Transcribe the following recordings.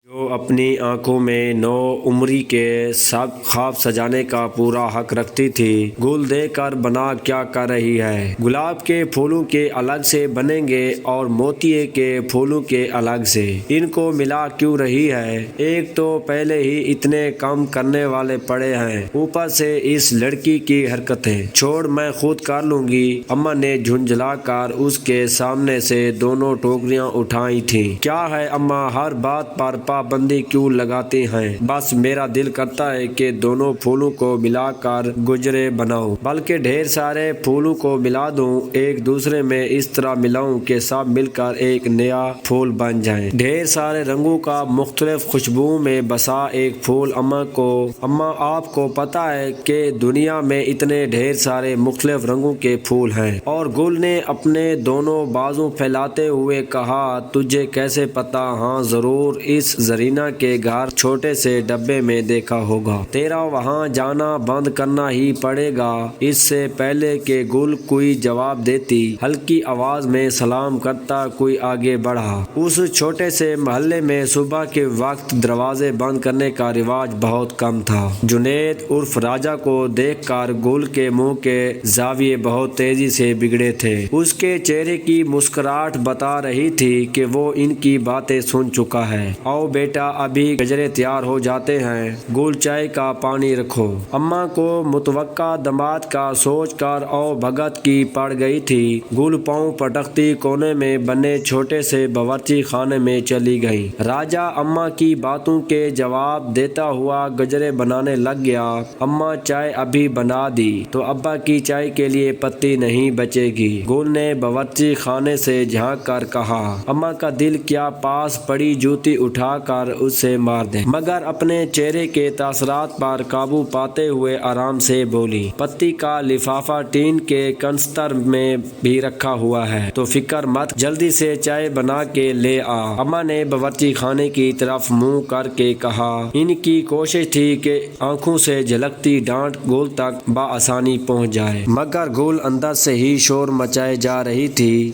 جو اپنی آنکھوں میں نو عمری کے سب خواب سجانے کا پورا حق رکھتی تھی، گل دیکھ کر بنا کیا کر رہی ہے؟ گلاب کے پھولوں کے الگ سے بنیں گے اور موتیے کے پھولوں کے الگ سے، ان کو ملا کیوں رہی ہے؟ ایک تو پہلے ہی اتنے کم کرنے والے پڑے ہیں، اوپر سے اس لڑکی کی حرکتیں۔ چھوڑ، میں خود کر لوں گی، اماں نے جھنجھلا کر اس کے سامنے سے دونوں ٹوکریاں اٹھائی تھیں۔ کیا ہے اماں، ہر بات پر پابندی کیوں لگاتی ہیں؟ بس میرا دل کرتا ہے کہ دونوں پھولوں کو ملا کر گجرے بناؤں، بلکہ ڈھیر سارے پھولوں کو ملا دوں، ایک دوسرے میں اس طرح ملاؤں کہ سب مل کر ایک نیا پھول بن جائیں، ڈھیر سارے رنگوں کا، مختلف خوشبوؤں میں بسا ایک پھول۔ اماں آپ کو پتہ ہے کہ دنیا میں اتنے ڈھیر سارے مختلف رنگوں کے پھول ہیں؟ اور گل نے اپنے دونوں بازو پھیلاتے ہوئے کہا، تجھے کیسے پتہ؟ ہاں ضرور، اس زرینہ کے گھر چھوٹے سے ڈبے میں دیکھا ہوگا، تیرا وہاں جانا بند کرنا ہی پڑے گا۔ اس سے پہلے کہ گل کوئی جواب دیتی، ہلکی آواز میں سلام کرتا کوئی آگے بڑھا۔ اس چھوٹے سے محلے میں صبح کے وقت دروازے بند کرنے کا رواج بہت کم تھا۔ جنید عرف راجہ کو دیکھ کر گل کے منہ کے زاویے بہت تیزی سے بگڑے تھے، اس کے چہرے کی مسکراہٹ بتا رہی تھی کہ وہ ان کی باتیں سن چکا ہے۔ آؤ بیٹا، ابھی گجرے تیار ہو جاتے ہیں، گل چائے کا پانی رکھو۔ اماں کو متوقع دماد کا سوچ کر او بھگت کی پڑ گئی تھی۔ گل پاؤں پٹکتی کونے میں بنے چھوٹے سے باورچی خانے میں چلی گئی۔ راجہ اماں کی باتوں کے جواب دیتا ہوا گجرے بنانے لگ گیا۔ اماں چائے ابھی بنا دی تو ابا کی چائے کے لیے پتی نہیں بچے گی، گل نے باورچی خانے سے جھانک کر کہا۔ اماں کا دل کیا پاس پڑی جوتی اٹھا کر اسے مار دیں، مگر اپنے چہرے کے تاثرات پر قابو پاتے ہوئے آرام سے بولی، پتی کا لفافہ ٹین کے کنستر میں بھی رکھا ہوا ہے، تو فکر مت، جلدی سے چائے بنا کے لے آ۔ اماں نے باورچی خانے کی طرف منہ کر کے کہا۔ ان کی کوشش تھی کہ آنکھوں سے جھلکتی ڈانٹ گل تک بآسانی پہنچ جائے، مگر گل اندر سے ہی شور مچائے جا رہی تھی،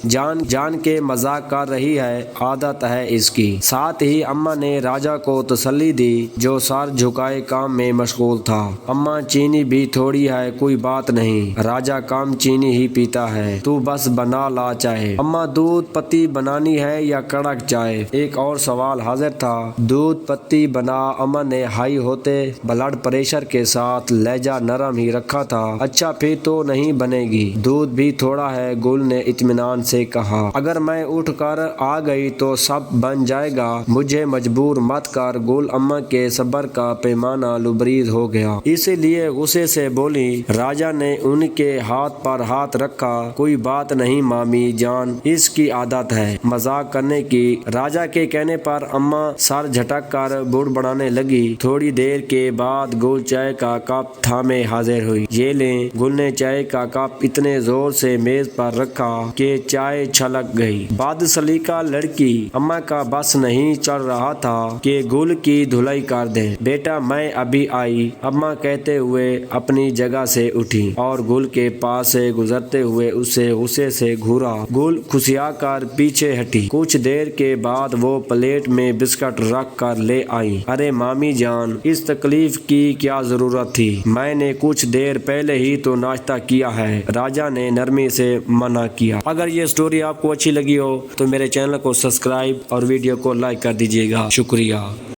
جان کے مذاق کر رہی ہے، عادت ہے اس کی۔ ساتھ ہی اماں نے راجہ کو تسلی دی، جو سر جھکائے کام میں مشغول تھا۔ اماں چینی بھی تھوڑی ہے، کوئی بات نہیں، راجہ کم چینی ہی پیتا ہے، تو بس بنا لا چائے۔ اماں دودھ پتی بنانی ہے یا کڑک چائے؟ ایک اور سوال حاضر تھا۔ دودھ پتی بنا، اماں نے ہائی ہوتے بلڈ پریشر کے ساتھ لہجہ نرم ہی رکھا تھا۔ اچھا پھر تو نہیں بنے گی، دودھ بھی تھوڑا ہے، گل نے اطمینان سے کہا۔ اگر میں اٹھ کر آ گئی تو سب بن جائے گا، مجھے مجبور مت کر۔ گل اماں کے صبر کا پیمانہ لبریز ہو گیا، اسی لیے غصے سے بولی۔ راجہ نے ان کے ہاتھ پر ہاتھ رکھا، کوئی بات نہیں مامی جان، اس کی عادت ہے مذاق کرنے کی۔ راجہ کے کہنے پر اماں سر جھٹک کر بڑبڑانے لگی۔ تھوڑی دیر کے بعد گل چائے کا کپ تھامے حاضر ہوئی۔ یہ لیں، گل نے چائے کا کپ اتنے زور سے میز پر رکھا کہ چائے چھلک گئی۔ بد سلیقہ لڑکی، اماں کا بس نہیں چل رہا تھا کہ گل کی دھلائی کر دیں۔ بیٹا میں ابھی آئی، اماں کہتے ہوئے اپنی جگہ سے اٹھی اور گل کے پاس سے گزرتے ہوئے اسے غصے سے گھورا۔ گل کھسیا کر پیچھے ہٹی۔ کچھ دیر کے بعد وہ پلیٹ میں بسکٹ رکھ کر لے آئی۔ ارے مامی جان، اس تکلیف کی کیا ضرورت تھی؟ میں نے کچھ دیر پہلے ہی تو ناشتہ کیا ہے، راجہ نے نرمی سے منع کیا۔ اگر یہ سٹوری آپ کو اچھی لگی ہو تو میرے چینل کو سبسکرائب اور ویڈیو کو لائک کر دیجیے گا، شکریہ۔